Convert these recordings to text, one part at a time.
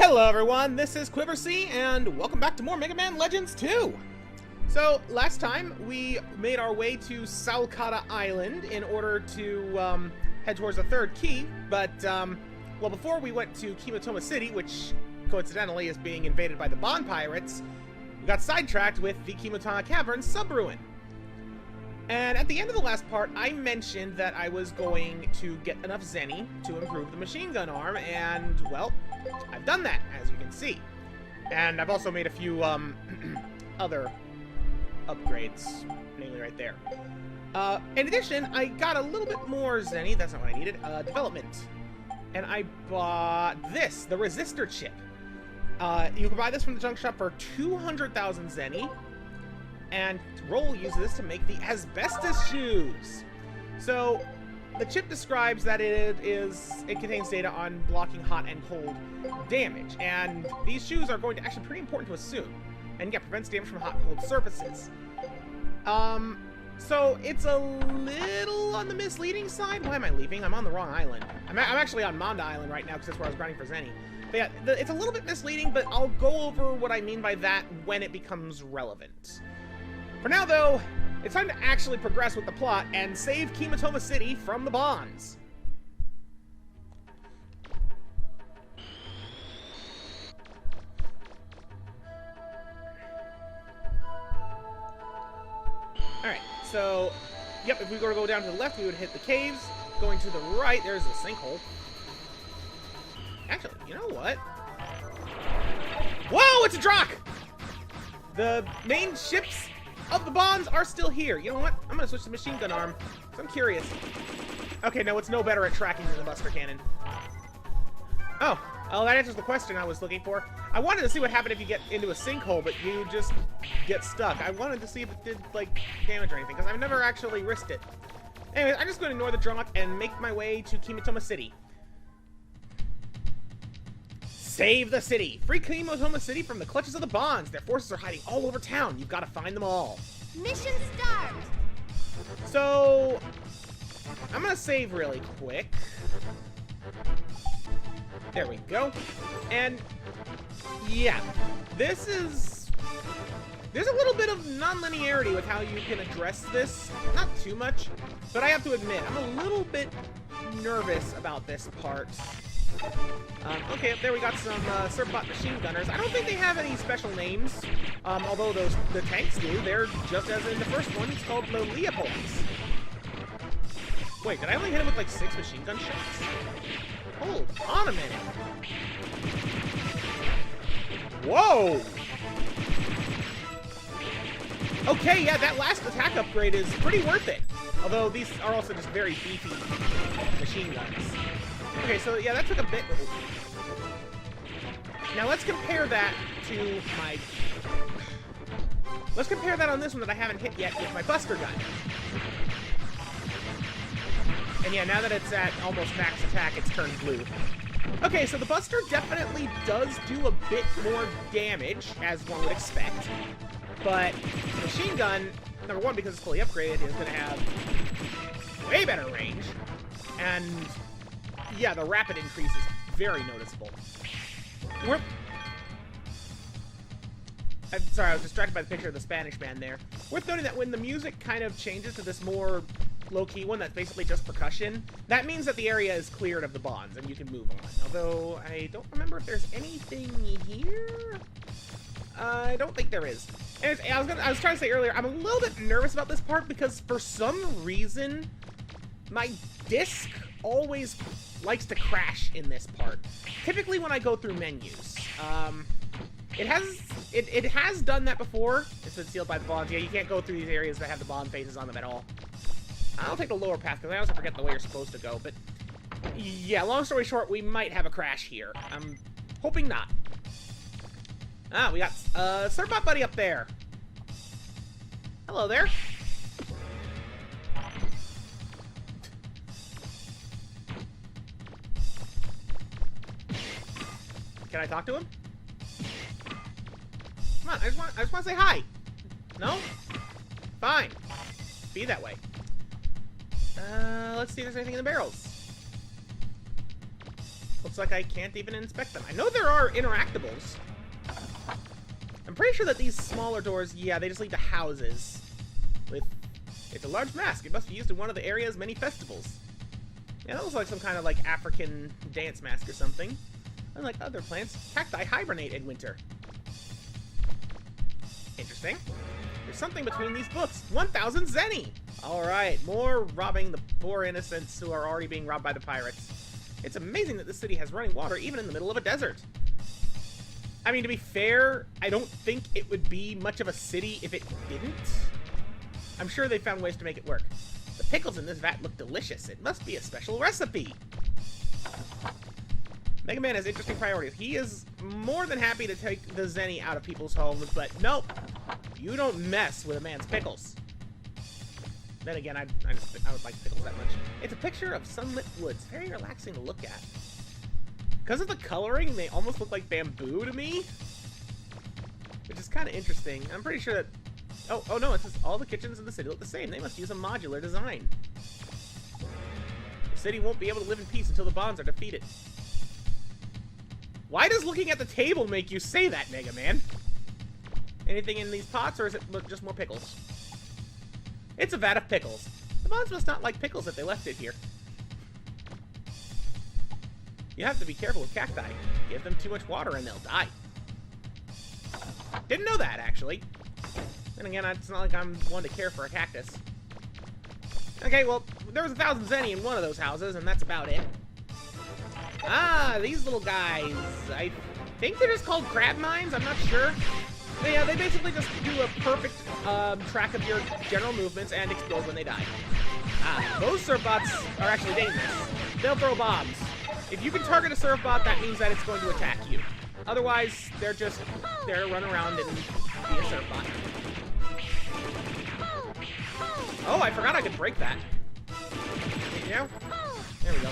Hello everyone, this is Quiversee, and welcome back to more Mega Man Legends 2! So, last time we made our way to Salcata Island in order to head towards the third key, but, well, before we went to Kimotoma City, which coincidentally is being invaded by the Bond Pirates, we got sidetracked with the Kimotoma Cavern sub-ruin. And at the end of the last part, I mentioned that I was going to get enough Zenny to improve the machine gun arm, and, well, I've done that, as you can see. And I've also made a few, other upgrades, namely right there. In addition, I got a little bit more Zenny, that's not what I needed, development. And I bought this, the resistor chip. You can buy this from the junk shop for 200,000 Zenny. And Roll uses this to make the asbestos shoes. So, the chip describes that it contains data on blocking hot and cold damage. And these shoes are going to actually pretty important to assume. And yeah, prevents damage from hot and cold surfaces. So it's a little on the misleading side. Why am I leaving? I'm on the wrong island. I'm actually on Monda Island right now because that's where I was grinding for Zenny. But yeah, it's a little bit misleading, but I'll go over what I mean by that when it becomes relevant. For now, though, it's time to actually progress with the plot and save Kimotoma City from the Bonds. Alright, so, yep, if we were to go down to the left, we would hit the caves. Going to the right, there's a sinkhole. Actually, you know what? Whoa, it's a Drock! The main ships of the Bonds are still here. You know what? I'm gonna switch to machine gun arm, because I'm curious. Okay, no, it's no better at tracking than the Buster Cannon. Oh, that answers the question I was looking for. I wanted to see what happened if you get into a sinkhole, but you just get stuck. I wanted to see if it did, like, damage or anything, because I've never actually risked it. Anyways, I'm just going to ignore the Drock and make my way to Kimotoma City. Save the city! Free Kimotoma City from the clutches of the Bonds! Their forces are hiding all over town. You've got to find them all. Mission start! So, I'm gonna save really quick. There we go. And, yeah, there's a little bit of non-linearity with how you can address this. Not too much, but I have to admit, I'm a little bit nervous about this part. Okay, up there we got some Serpbot machine gunners. I don't think they have any special names, although the tanks do. They're just as in the first one. It's called the Leopolds. Wait, did I only hit him with like 6 machine gun shots? Hold on a minute. Whoa! Okay, yeah, that last attack upgrade is pretty worth it. Although these are also just very beefy machine guns. Okay, so yeah, that took a bit. Now let's compare that to my... Let's compare that on this one that I haven't hit yet with my Buster Gun. And yeah, now that it's at almost max attack, it's turned blue. Okay, so the Buster definitely does do a bit more damage, as one would expect. But the machine gun, number one, because it's fully upgraded, is going to have way better range. And yeah, the rapid increase is very noticeable. I'm sorry, I was distracted by the picture of the Spanish man there. Worth noting that when the music kind of changes to this more low-key one that's basically just percussion, that means that the area is cleared of the Bonds and you can move on. Although, I don't remember if there's anything here. I don't think there is. Anyways, I was trying to say earlier, I'm a little bit nervous about this part because for some reason, my disc always likes to crash in this part. Typically when I go through menus. It has done that before. It's been sealed by the Bonds. Yeah, you can't go through these areas that have the Bond faces on them at all. I'll take the lower path because I also forget the way you're supposed to go. But yeah, long story short, we might have a crash here. I'm hoping not. Ah, we got Serpbot Buddy up there. Hello there. Can I talk to him? Come on, I just want to say hi. No? Fine. Be that way. Let's see if there's anything in the barrels. looks like I can't even inspect them. I know there are interactables. I'm pretty sure that these smaller doors, yeah, they just lead to houses. It's a large mask. It must be used in one of the area's many festivals. Yeah, that looks like some kind of, like, African dance mask or something. Unlike other plants, cacti hibernate in winter. Interesting. There's something between these books. 1,000 zenny! Alright, more robbing the poor innocents who are already being robbed by the pirates. It's amazing that this city has running water even in the middle of a desert. I mean, to be fair, I don't think it would be much of a city if it didn't. I'm sure they found ways to make it work. The pickles in this vat look delicious. It must be a special recipe. Mega Man has interesting priorities. He is more than happy to take the zenny out of people's homes, but nope. You don't mess with a man's pickles. Then again, I would like pickles that much. It's a picture of sunlit woods. Very relaxing to look at. Because of the coloring, they almost look like bamboo to me. Which is kind of interesting. I'm pretty sure that... Oh no, it says all the kitchens in the city look the same. They must use a modular design. The city won't be able to live in peace until the bonds are defeated. Why does looking at the table make you say that, Mega Man? Anything in these pots, or is it just more pickles? It's a vat of pickles. The bonds must not like pickles if they left it here. You have to be careful with cacti. Give them too much water and they'll die. Didn't know that, actually. Then again, it's not like I'm one to care for a cactus. Okay, well, there was 1,000 zenny in one of those houses, and that's about it. Ah, these little guys. I think they're just called crab mines. I'm not sure. But yeah, they basically just do a perfect track of your general movements and explode when they die. Ah, those surf bots are actually dangerous. They'll throw bombs. If you can target a surf bot, that means that it's going to attack you. Otherwise, they're just there to run around and be a surf bot. Oh, I forgot I could break that. Yeah? There we go.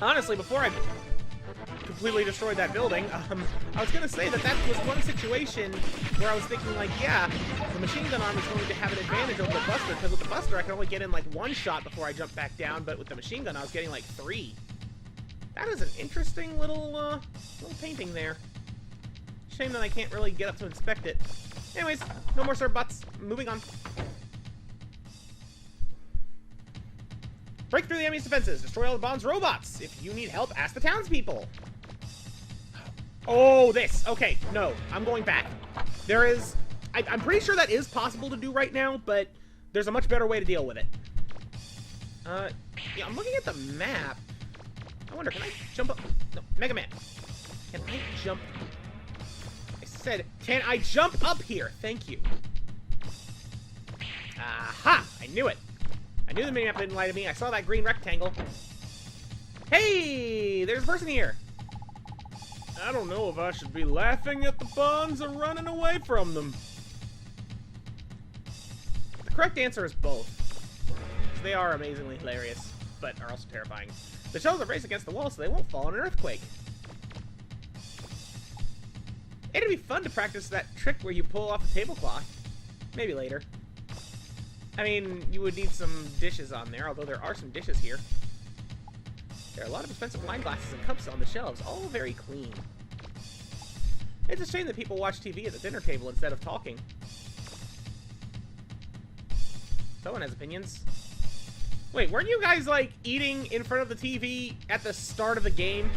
Honestly, before I completely destroyed that building, I was gonna say that was one situation where I was thinking, like, yeah, the machine gun arm is going to have an advantage over the Buster, because with the Buster I can only get in, like, one shot before I jump back down, but with the machine gun I was getting, like, 3. That is an interesting little painting there. Shame that I can't really get up to inspect it. Anyways, no more surf bots. Moving on. Break through the enemy's defenses. Destroy all the Bond's robots. If you need help, ask the townspeople. Oh, this. Okay, no. I'm going back. There is... I'm pretty sure that is possible to do right now, but there's a much better way to deal with it. Yeah, I'm looking at the map. I wonder, can I jump up? No, Mega Man. Can I jump? I said, can I jump up here? Thank you. Aha! I knew it. I knew the minimap didn't lie to me. I saw that green rectangle. Hey! There's a person here. I don't know if I should be laughing at the Bonds or running away from them. The correct answer is both. They are amazingly hilarious, but are also terrifying. The shells are braced against the wall so they won't fall in an earthquake. It'd be fun to practice that trick where you pull off a tablecloth. Maybe later. I mean, you would need some dishes on there, although there are some dishes here. There are a lot of expensive wine glasses and cups on the shelves, all very clean. It's a shame that people watch TV at the dinner table instead of talking. Someone has opinions. Wait, weren't you guys, like, eating in front of the TV at the start of the game?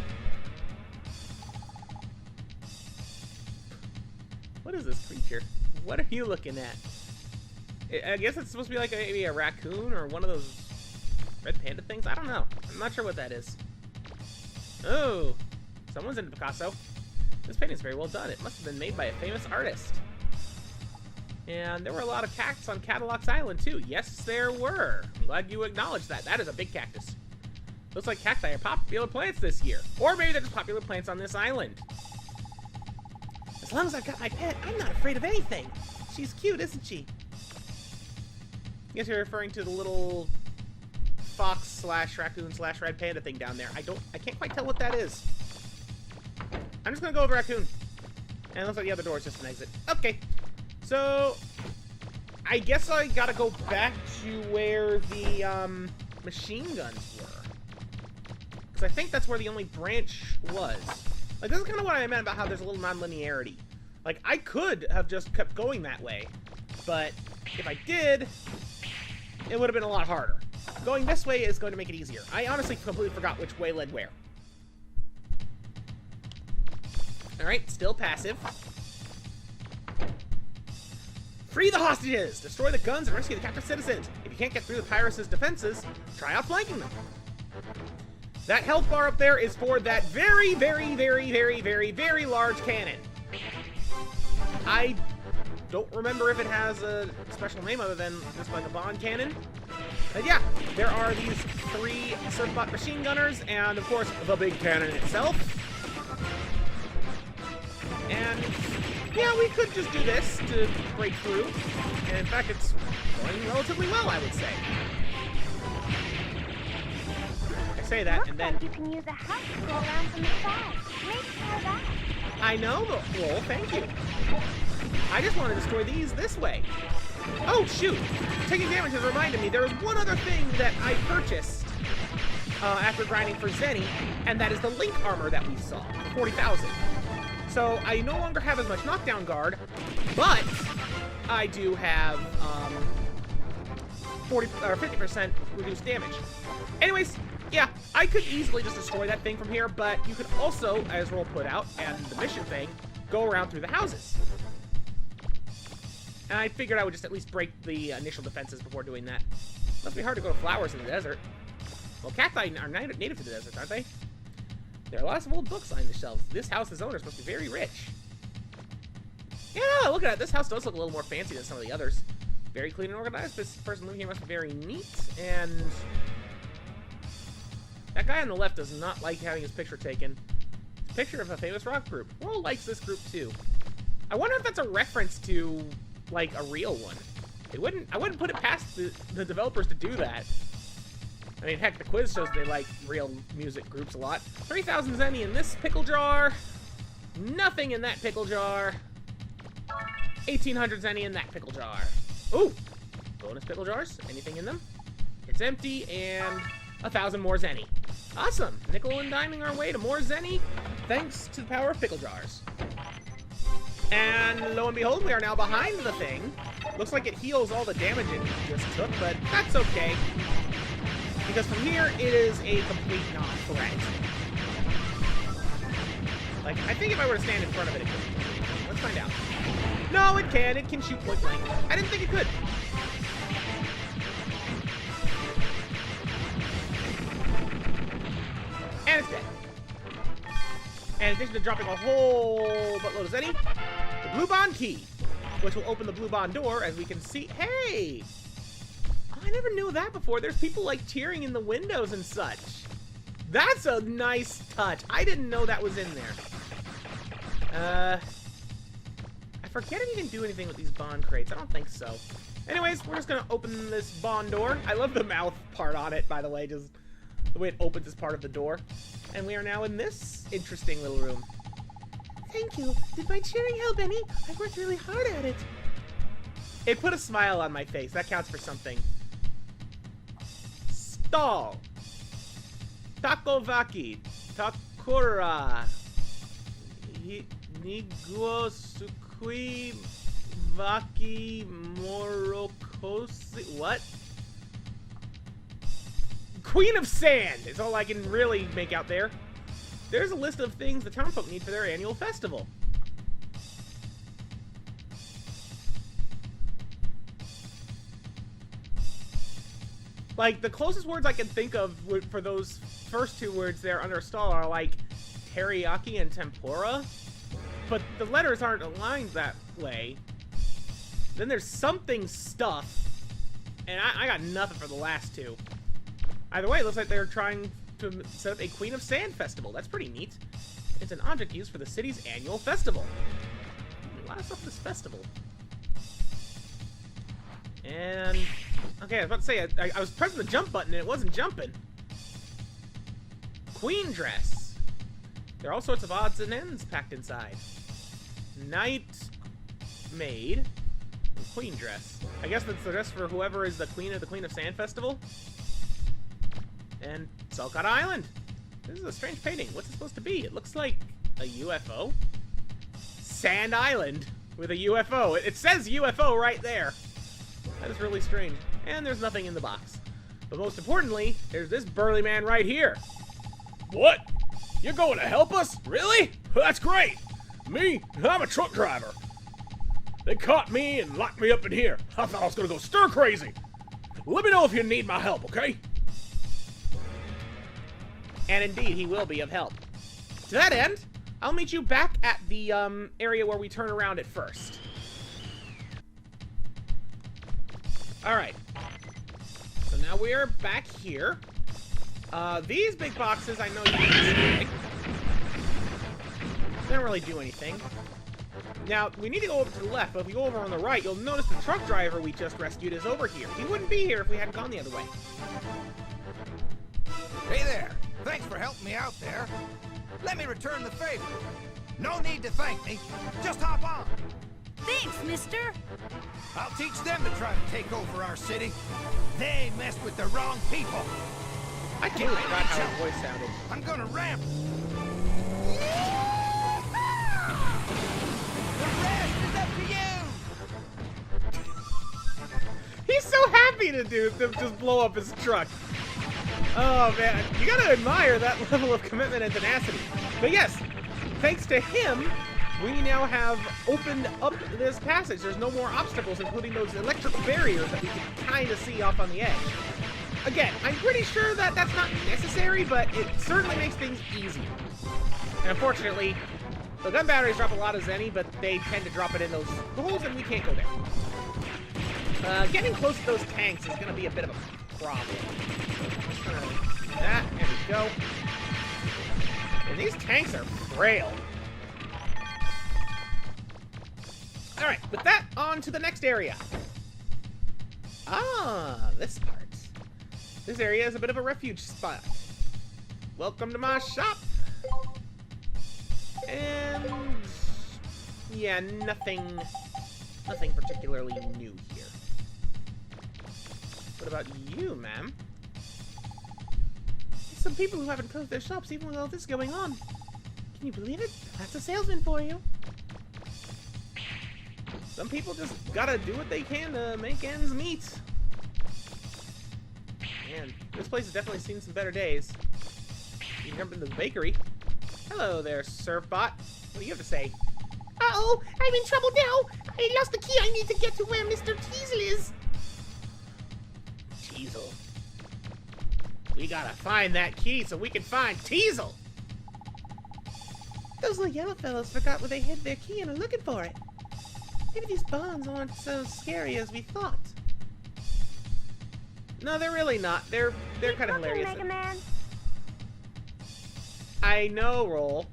What is this creature? What are you looking at? I guess it's supposed to be like maybe a raccoon or one of those red panda things. I don't know. I'm not sure what that is. Oh, someone's into Picasso. This painting is very well done. It must have been made by a famous artist. And there were a lot of cactus on Cadillacs Island, too. Yes, there were. I'm glad you acknowledged that. That is a big cactus. Looks like cacti are popular plants this year. Or maybe they're just popular plants on this island. As long as I've got my pet, I'm not afraid of anything. She's cute, isn't she? I guess you're referring to the little fox slash raccoon slash red panda thing down there. I can't quite tell what that is. I'm just gonna go with raccoon. And it looks like the other door is just an exit. Okay. So, I guess I gotta go back to where the, machine guns were. Because I think that's where the only branch was. Like, this is kind of what I meant about how there's a little non-linearity. Like, I could have just kept going that way, but if I did, it would have been a lot harder. Going this way is going to make it easier. I honestly completely forgot which way led where. Alright, still passive. Free the hostages! Destroy the guns and rescue the captured citizens. If you can't get through the pirates' defenses, try out flanking them. That health bar up there is for that very, very, very, very, very, very large cannon. I don't remember if it has a special name other than just like a bond cannon. But yeah, there are these 3 Surfbot machine gunners, and of course, the big cannon itself. And yeah, we could just do this to break through. And in fact, it's going relatively well, I would say. I say that, and then... Looks like you can use a house to go around from the side. Maybe try that. I know, well, thank you. I just want to destroy these this way. Oh, shoot. Taking damage has reminded me there is one other thing that I purchased after grinding for Zenny, and that is the Link armor that we saw, 40,000. So I no longer have as much knockdown guard, but I do have 50% reduced damage. Anyways, yeah, I could easily just destroy that thing from here, but you could also, as Roll put out, and the mission thing, go around through the houses. And I figured I would just at least break the initial defenses before doing that. Must be hard to grow flowers in the desert. Well, cacti are native to the desert, aren't they? There are lots of old books on the shelves. This house's owner is supposed to be very rich. Yeah, look at that. This house does look a little more fancy than some of the others. Very clean and organized. This person living here must be very neat. And that guy on the left does not like having his picture taken. It's a picture of a famous rock group. Roll likes this group too. I wonder if that's a reference to like a real one. I wouldn't put it past the developers to do that. I mean, heck, the quiz shows they like real music groups a lot. 3,000 zenny in this pickle jar. Nothing in that pickle jar. 1,800 zenny in that pickle jar. Ooh! Bonus pickle jars. Anything in them? It's empty, and 1,000 more zenny. Awesome! Nickel and diming our way to more zenny, thanks to the power of pickle jars. And lo and behold, we are now behind the thing. Looks like it heals all the damage it just took, but that's okay. Because from here, it is a complete non-threat. Like, I think if I were to stand in front of it, it could. Let's find out. No, it can. It can shoot point blank. I didn't think it could. And it's dead. And in addition to dropping a whole buttload of zenny, the blue bond key, which will open the blue bond door, as we can see. Hey! I never knew that before. There's people like cheering in the windows and such. That's a nice touch. I didn't know that was in there. I forget if you can do anything with these bond crates. I don't think so. Anyways, we're just gonna open this bond door. I love the mouth part on it, by the way, just the way it opens as part of the door. And we are now in this interesting little room. Thank you. Did my cheering help any? I worked really hard at it. It put a smile on my face. That counts for something. Stall. Takovaki. Takura. Niguo Sukui Vaki Morokosi. What? Queen of Sand is all I can really make out there. There's a list of things the townfolk need for their annual festival. Like, the closest words I can think of for those first 2 words there under stall are like teriyaki and tempura. But the letters aren't aligned that way. Then there's something stuff. And I got nothing for the last 2. Either way, it looks like they're trying to set up a Queen of Sand festival. That's pretty neat. It's an object used for the city's annual festival. A lot of stuff for this festival. And okay, I was about to say, I was pressing the jump button and it wasn't jumping. Queen dress. There are all sorts of odds and ends packed inside. Knight maid and queen dress. I guess that's the dress for whoever is the Queen of Sand Festival. And Salcott Island. This is a strange painting. What's it supposed to be? It looks like a UFO. Sand Island with a UFO. It says UFO right there. That is really strange. And there's nothing in the box. But most importantly, there's this burly man right here. What? You're going to help us? Really? That's great. Me? I'm a truck driver. They caught me and locked me up in here. I thought I was going to go stir crazy. Let me know if you need my help, okay? And indeed, he will be of help. To that end, I'll meet you back at the area where we turn around at first. Alright. So now we're back here. These big boxes, I know you can see. They don't really do anything. Now, we need to go over to the left, but if we go over on the right, you'll notice the truck driver we just rescued is over here. He wouldn't be here if we hadn't gone the other way. Hey there. Thanks for helping me out there. Let me return the favor. No need to thank me. Just hop on. Thanks, mister. I'll teach them to try to take over our city. They messed with the wrong people. I totally forgot how his voice sounded. I'm gonna ramp. The rest is up to you. He's so happy to just blow up his truck. Oh man, you gotta admire that level of commitment and tenacity. But yes, thanks to him, we now have opened up this passage. There's no more obstacles, including those electric barriers that we can kind of see off on the edge. Again, I'm pretty sure that that's not necessary, but it certainly makes things easier. And unfortunately, the gun batteries drop a lot of Zenny, but they tend to drop it in those holes, and we can't go there. Getting close to those tanks is going to be a bit of a problem. That, there we go. And these tanks are frail. Alright, with that, on to the next area. Ah, this part. This area is a bit of a refuge spot. Welcome to my shop. And yeah, nothing particularly new here. What about you, ma'am? Some people who haven't closed their shops even with all this going on. Can you believe it? That's a salesman for you. Some people just gotta do what they can to make ends meet. Man, this place has definitely seen some better days. You jump into the bakery. Hello there, Surfbot. What do you have to say? Uh-oh, I'm in trouble now. I lost the key. I need to get to where Mr. Teasel is. Teasel. We gotta find that key so we can find Teasel. Those little yellow fellows forgot where they hid their key and are looking for it. Maybe these bonds aren't so scary as we thought. No, they're really not. They're kind of hilarious. Mega Man. I know, Roll.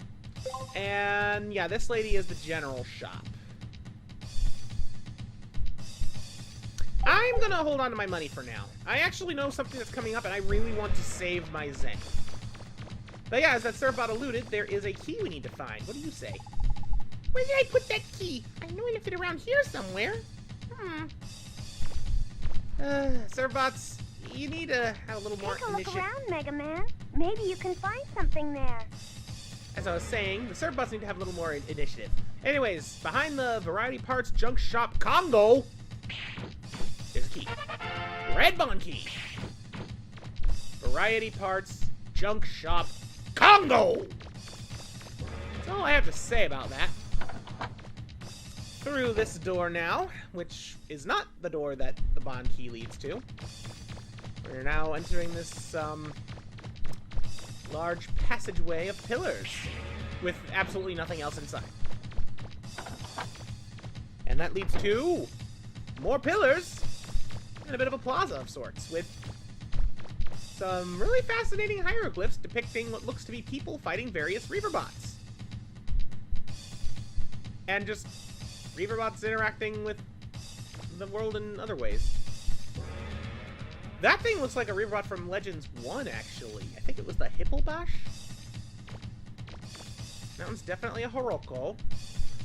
And yeah, this lady is the general shop. I'm gonna hold on to my money for now. I actually know something that's coming up, and I really want to save my Zen. But yeah, as that Surfbot alluded, there is a key we need to find. What do you say? Where did I put that key? I know I left it around here somewhere. Surfbots, you need to have a little more Take a look initiative. around, Mega Man. Maybe you can find something there. As I was saying, the Surfbots need to have a little more initiative. Anyways, behind the Variety Parts Junk Shop Congo, there's a key. Red Bond key. Variety Parts Junk Shop Congo. That's all I have to say about that. Through this door now, which is not the door that the Bond key leads to. We're now entering this large passageway of pillars with absolutely nothing else inside. And that leads to more pillars and a bit of a plaza of sorts with some really fascinating hieroglyphs depicting what looks to be people fighting various Reaverbots. And just Reaverbots interacting with the world in other ways. That thing looks like a Reaverbot from Legends 1, actually. I think it was the Hippobash. That one's definitely a Horoko.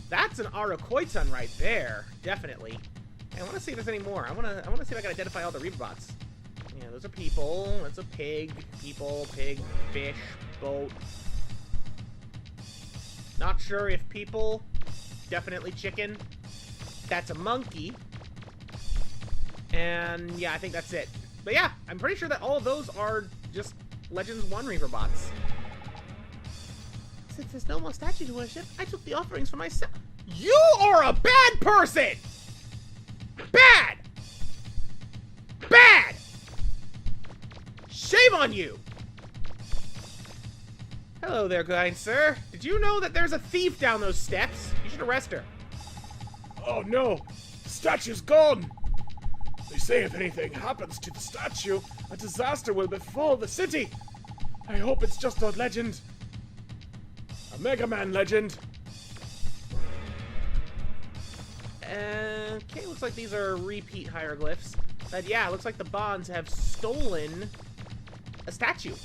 That's an Arakoitan right there, definitely. I want to see if there's any more. I want to see if I can identify all the Reaverbots. Yeah, those are people. That's a pig. People, pig, fish. Boat. Not sure if people. Definitely chicken. That's a monkey. And yeah, I think that's it. But yeah, I'm pretty sure that all of those are just Legends 1 Reaver bots. Since there's no more statue to worship, I took the offerings for myself. You are a bad person! Bad! Bad! Shame on you! Hello there, kind sir. Did you know that there's a thief down those steps? You should arrest her. Oh no! The statue's gone! They say if anything happens to the statue, a disaster will befall the city. I hope it's just a legend. A Mega Man legend. Okay, looks like these are repeat hieroglyphs. But yeah, looks like the Bonds have stolen a statue.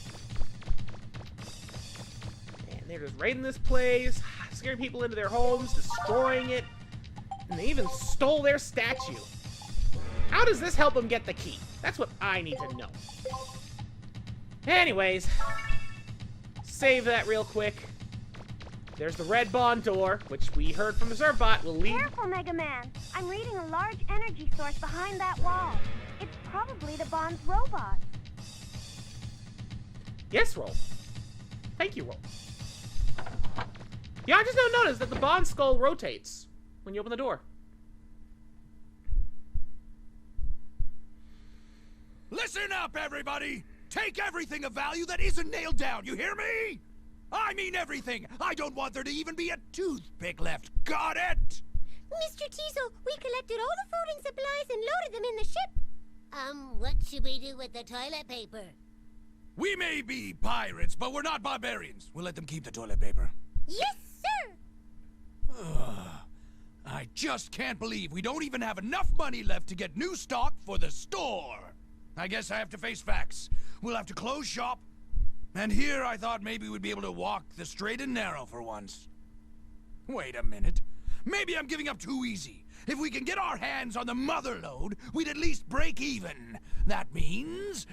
And they're just raiding this place, scaring people into their homes, destroying it. And they even stole their statue. How does this help them get the key? That's what I need to know. Anyways, save that real quick. There's the red bond door, which we heard from the Servbot will lead... Careful, Mega Man. I'm reading a large energy source behind that wall. It's probably the Bond's robot. Yes, Roll. Thank you, Roll. Yeah, I just now noticed that the Bond skull rotates when you open the door. Listen up, everybody! Take everything of value that isn't nailed down, you hear me? I mean everything! I don't want there to even be a toothpick left, got it? Mr. Teasel, we collected all the food and supplies and loaded them in the ship. What should we do with the toilet paper? We may be pirates, but we're not barbarians. We'll let them keep the toilet paper. Yes, sir! I just can't believe we don't even have enough money left to get new stock for the store. I guess I have to face facts. We'll have to close shop. And here I thought maybe we'd be able to walk the straight and narrow for once. Wait a minute. Maybe I'm giving up too easy. If we can get our hands on the mother lode, we'd at least break even. That means...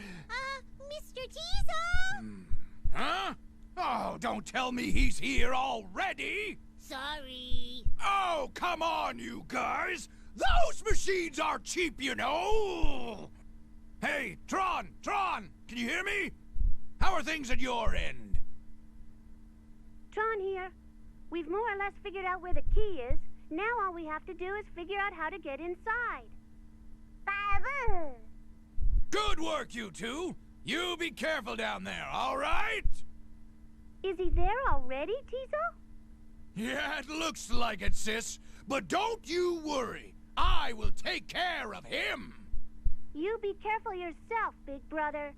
Mr. Teasel! Huh? Oh, don't tell me he's here already! Sorry. Oh, come on, you guys! Those machines are cheap, you know! Hey, Tron! Can you hear me? How are things at your end? Tron here. We've more or less figured out where the key is. Now all we have to do is figure out how to get inside. Baba! Good work, you two! You be careful down there, all right? Is he there already, Teasel? Yeah, it looks like it, sis. But don't you worry. I will take care of him. You be careful yourself, big brother.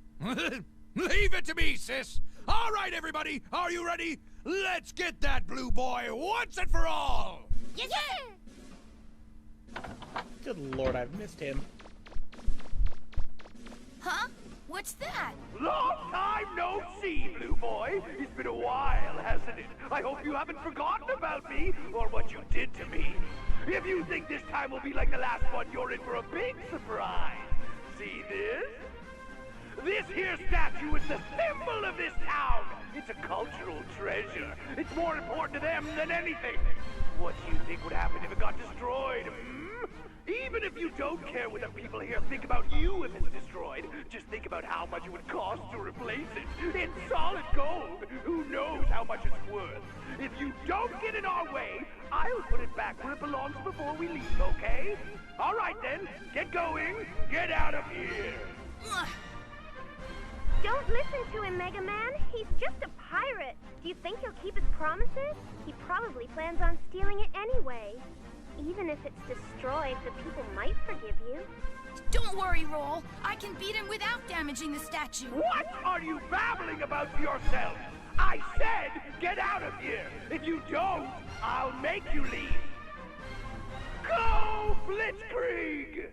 Leave it to me, sis. All right, everybody. Are you ready? Let's get that blue boy once and for all. Yes, sir! Good lord, I've missed him. Huh? What's that? Long time no see, Blue Boy. It's been a while, hasn't it? I hope you haven't forgotten about me or what you did to me. If you think this time will be like the last one, you're in for a big surprise. See this? This here statue is the symbol of this town. It's a cultural treasure. It's more important to them than anything. What do you think would happen if it got destroyed? Even if you don't care what the people here think about you if it's destroyed, just think about how much it would cost to replace it. It's solid gold. Who knows how much it's worth? If you don't get in our way, I'll put it back where it belongs before we leave, okay? All right then, get going. Get out of here. Don't listen to him, Mega Man. He's just a pirate. Do you think he'll keep his promises? He probably plans on stealing it anyway. Even if it's destroyed, the people might forgive you. Don't worry, Roll. I can beat him without damaging the statue. What are you babbling about to yourself? I said get out of here. If you don't, I'll make you leave. Go, Blitzkrieg!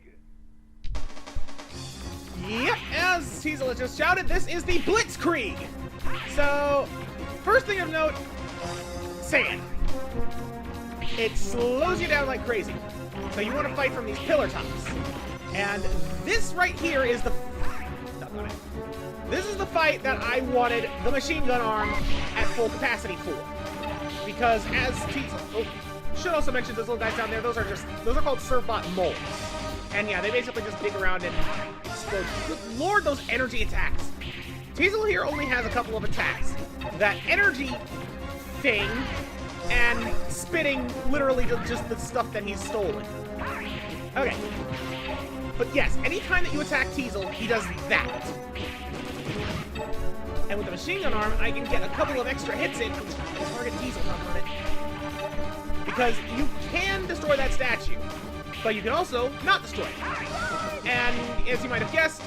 Yep, as Teasel has just shouted, this is the Blitzkrieg! So, first thing of note, sand. It slows you down like crazy. So you want to fight from these pillar tops. And this right here is the... This is the fight that I wanted the machine gun arm at full capacity for. Because as Teasel... Oh, should also mention those little guys down there, those are called Servbot moles. And yeah, they basically just dig around and explode. Good lord, those energy attacks. Teasel here only has a couple of attacks. That energy thing and spitting literally just the stuff that he's stolen. Okay. But yes, anytime that you attack Teasel, he does that. And with the machine gun arm, I can get a couple of extra hits in to target Teasel on it. Because you can destroy that statue, but you can also not destroy it. And as you might have guessed,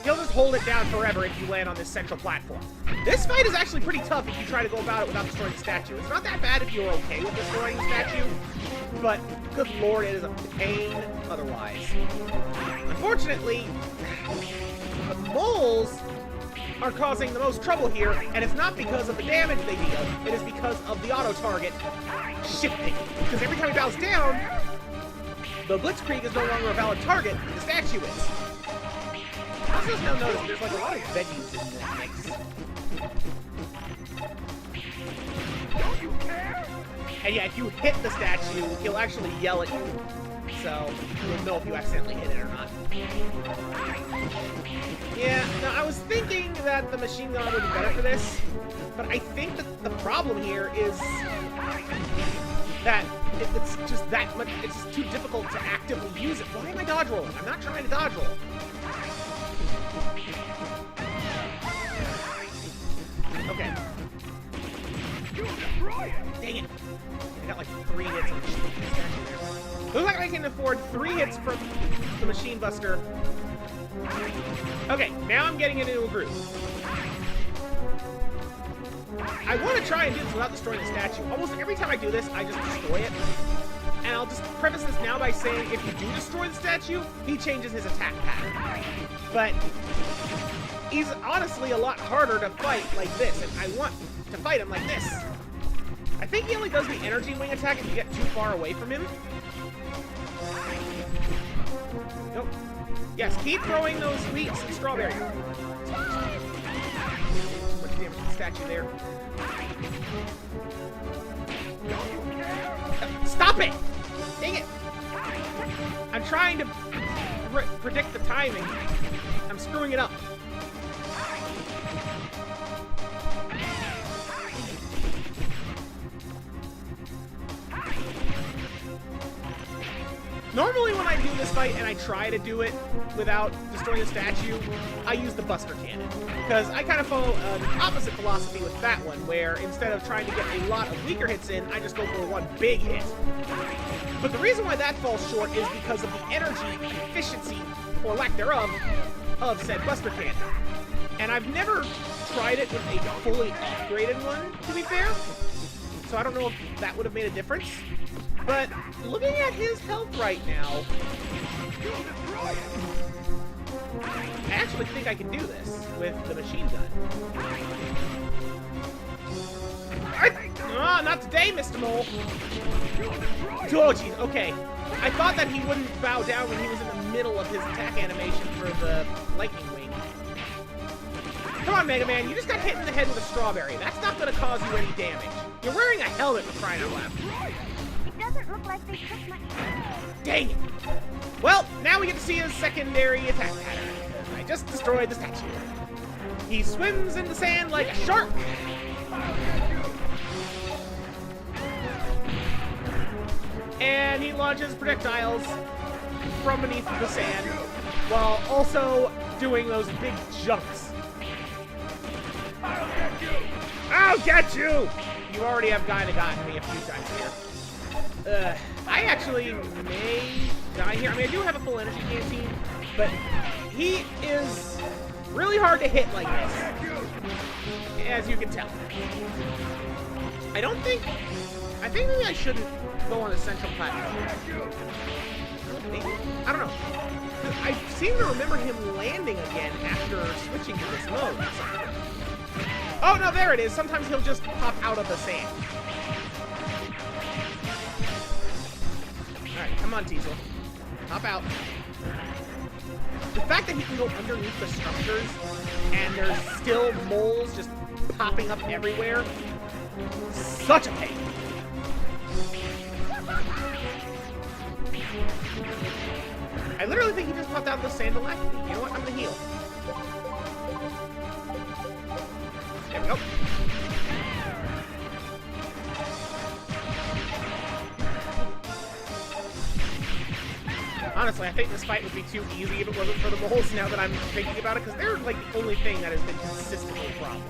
he'll just hold it down forever if you land on this central platform. This fight is actually pretty tough if you try to go about it without destroying the statue. It's not that bad if you're okay with destroying the statue, but good lord, it is a pain otherwise. Unfortunately, the moles are causing the most trouble here, and it's not because of the damage they deal, it is because of the auto-target shifting. Because every time he bows down, the Blitzkrieg is no longer a valid target, the statue is. I also just now noticed there's like a lot of veggies in this mix. And yeah, if you hit the statue, he'll actually yell at you. So, you'll know if you accidentally hit it or not. Yeah, now I was thinking that the machine gun would be better for this, but I think that the problem here is that it's just that much, it's just too difficult to actively use it. Why am I dodge rolling? I'm not trying to dodge roll. Okay. Dang it. I got like 3 hits on the statue there. Looks like I can afford 3 hits from the Machine Buster. Okay, now I'm getting into a groove. I want to try and do this without destroying the statue. Almost every time I do this, I just destroy it. And I'll just preface this now by saying if you do destroy the statue, he changes his attack pattern. But he's honestly a lot harder to fight like this, and I want to fight him like this. I think he only does the energy wing attack if you get too far away from him. Nope. Yes, keep throwing those wheats and strawberries. Too much damage to the statue there. Stop it! Dang it! I'm trying to predict the timing. I'm screwing it up. Normally when I do this fight and I try to do it without destroying the statue, I use the Buster Cannon. Because I kind of follow an opposite philosophy with that one, where instead of trying to get a lot of weaker hits in, I just go for one big hit. But the reason why that falls short is because of the energy efficiency, or lack thereof, of said Buster Cannon. And I've never tried it with a fully upgraded one, to be fair. So I don't know if that would have made a difference. But looking at his health right now, I actually think I can do this with the machine gun. Not today, Mr. Mole. Oh, jeez, okay. I thought that he wouldn't bow down when he was in the middle of his attack animation for the lightning wing. Come on, Mega Man, you just got hit in the head with a strawberry. That's not going to cause you any damage. You're wearing a helmet for crying out loud. Doesn't look like they took much. Dang it! Well, now we get to see his secondary attack pattern. I just destroyed the statue. He swims in the sand like a shark. And he launches projectiles from beneath the sand while also doing those big jumps. I'll get you! You already have kind of gotten me a few times here. I actually may die here. I mean, I do have a full energy canteen, but he is really hard to hit like this, as you can tell. I think maybe I shouldn't go on the central platform. I don't know. I seem to remember him landing again after switching to this mode. Oh, no, there it is. Sometimes he'll just pop out of the sand. Alright, come on, Teasel. Hop out. The fact that he can go underneath the structures and there's still moles just popping up everywhere, such a pain. I literally think he just popped out the sandalacty. You know what? I'm gonna heal. There we go. Honestly, I think this fight would be too easy if it wasn't for the moles now that I'm thinking about it, because they're like the only thing that has been consistently a problem.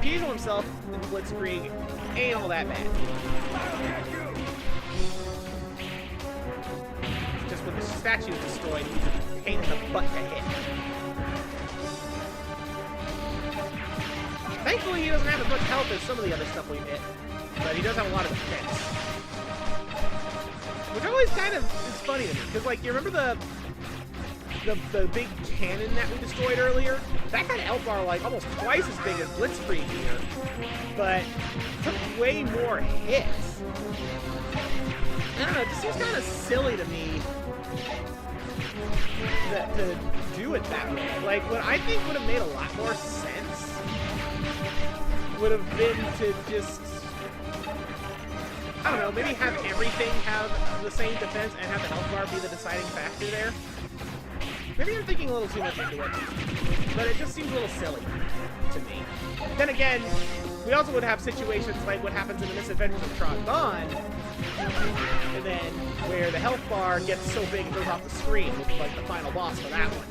Diesel himself in Blitzkrieg ain't all that bad. Just with the statue destroyed, he's a pain in the butt to hit. Thankfully, he doesn't have as much health as some of the other stuff we've hit, but he does have a lot of defense. Which always kind of is funny to me, because, like, you remember the big cannon that we destroyed earlier? That had L-bar, like, almost twice as big as Blitzkrieg here, but took way more hits. I don't know, it just seems kind of silly to me to do it that way. Like, what I think would have made a lot more sense would have been to just, I don't know, maybe have everything have the same defense and have the health bar be the deciding factor there. Maybe I'm thinking a little too much into it, but it just seems a little silly to me. Then again, we also would have situations like what happens in the Misadventures of Trot Bond, and then where the health bar gets so big it goes off the screen with like the final boss for that one.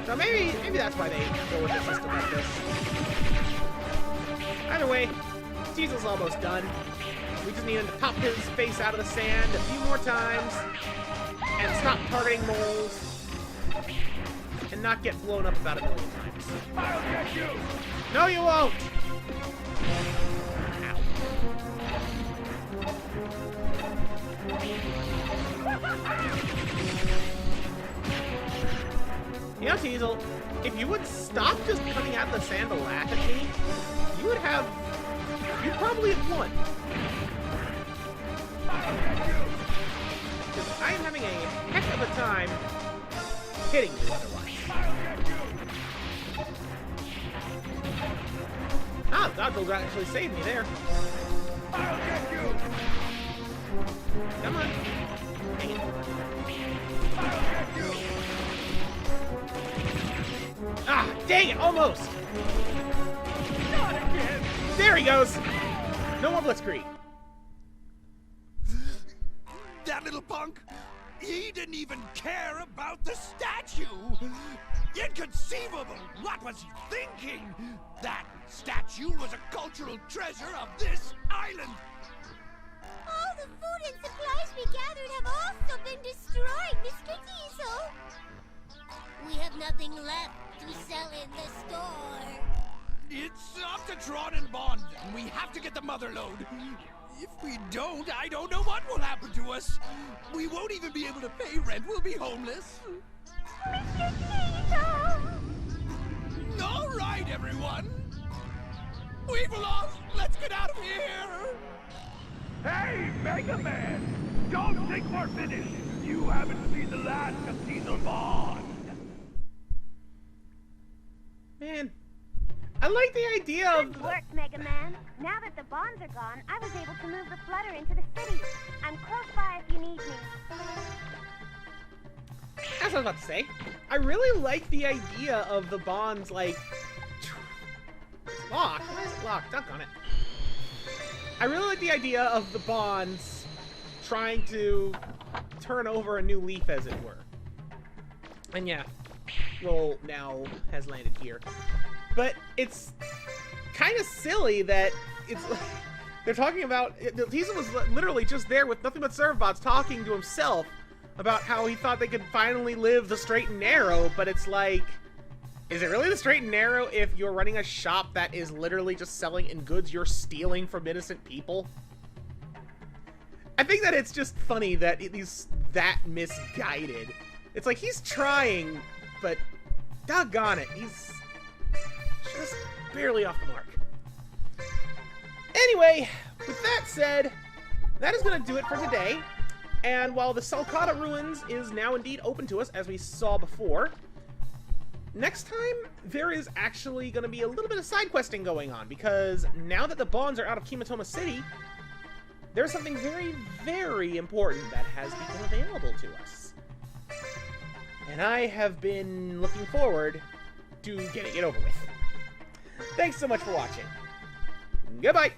So maybe that's why they go with a system like this. Either way, Diesel's almost done. We just need him to pop his face out of the sand a few more times and stop targeting moles and not get blown up about a million times. I'll get you! No, you won't! Ow. You know, Teasel, if you would stop just coming out of the sand to laugh at me, you'd probably have won. Because I am having a heck of a time hitting you otherwise. Ah, the dodge will actually save me there. I'll get you! Come on. Dang it. I'll get you! Ah, dang it, almost! Not again! There he goes! No more Blitzkrieg. That little punk, he didn't even care about the statue. Inconceivable! What was he thinking? That statue was a cultural treasure of this island. All the food and supplies we gathered have also been destroyed, Mr. Diesel. We have nothing left to sell in the store. It's up to Tron and Bond. We have to get the mother load. If we don't, I don't know what will happen to us. We won't even be able to pay rent. We'll be homeless. Mr. Diesel! All right, everyone. We've lost. Let's get out of here. Hey, Mega Man! Don't think we're finished! You haven't seen the last of Diesel Bond! Man, I like the idea of... Good work, Mega Man. Now that the bonds are gone, I was able to move the flutter into the city. I'm close by if you need me. That's what I was about to say. I really like the idea of the bonds, like... It's locked. Why is it locked? Duck on it. I really like the idea of the bonds trying to turn over a new leaf, as it were. And yeah, Roll now has landed here. But it's kind of silly that it's like, they're talking about... Diesel was literally just there with nothing but serve bots talking to himself about how he thought they could finally live the straight and narrow, but it's like... Is it really the straight and narrow if you're running a shop that is literally just selling in goods you're stealing from innocent people? I think that it's just funny that he's that misguided. It's like he's trying, but doggone it, he's just barely off the mark. Anyway, with that said, that is going to do it for today. And while the Salcata Ruins is now indeed open to us, as we saw before, next time there is actually going to be a little bit of side questing going on, because now that the bonds are out of Kimotoma City, there's something very, very important that has become available to us. And I have been looking forward to getting it over with. Thanks so much for watching. Goodbye!